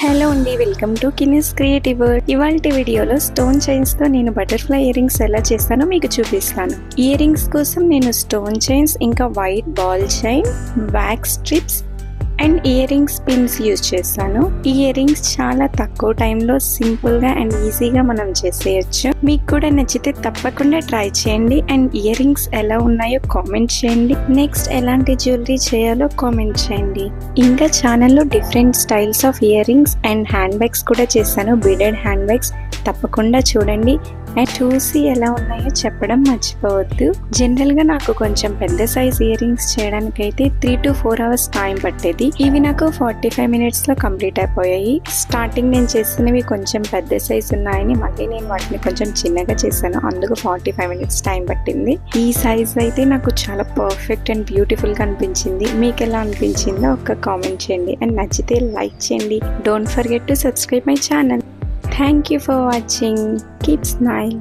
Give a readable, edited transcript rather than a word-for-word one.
Hello అండి, welcome to కినిస్ creative world. ఇవాల్టి వీడియోలో స్టోన్ చైన్స్ తో నేను బటర్ఫ్లై ఇయర్ రింగ్స్ ఎలా చేస్తానో మీకు చూపిస్తాను. ఇయర్ రింగ్స్ కోసం నేను స్టోన్ చైన్స్, ఇంకా white ball chain, wax strips and ear rings pins use చేస్తాను. ఈ ఇయర్ రింగ్స్ చాలా తక్కువ టైంలో సింపుల్ గా అండ్ ఈజీగా మనం చేసేయచ్చు. మీకు కూడా నచ్చితే తప్పకుండా ట్రై చేయండి అండ్ ఇయర్ రింగ్స్ ఎలా ఉన్నాయో కామెంట్ చేయండి. నెక్స్ట్ ఎలాంటి జ్యువెలరీ చేయాలో కామెంట్ చేయండి. ఇంకా ఛానల్లో different styles of ear rings and hand bags కూడా చేస్తాను. బీడెడ్ హ్యాండ్ బ్యాగ్స్ తప్పకుండా చూడండి అండ్ చూసి ఎలా ఉన్నాయో చెప్పడం మర్చిపోవద్దు. జనరల్ గా నాకు కొంచెం పెద్ద సైజ్ ఇయర్ రింగ్స్ చేయడానికి అయితే 3 to 4 hours టైం పట్టేది. ఇవి నాకు 45 minutes లో కంప్లీట్ అయిపోయాయి. స్టార్టింగ్ నేను చేసినవి కొంచెం పెద్ద సైజ్ ఉన్నాయని మళ్ళీ నేను వాటిని కొంచెం చిన్నగా చేశాను, అందుకు 45 minutes టైం పట్టింది. ఈ సైజ్ అయితే నాకు చాలా పర్ఫెక్ట్ అండ్ బ్యూటిఫుల్ గా అనిపించింది. మీకు ఎలా అనిపించిందో ఒక కామెంట్ చేయండి అండ్ నచ్చితే లైక్ చేయండి. Don't forget to subscribe my channel. Thank you for watching. Keep smile.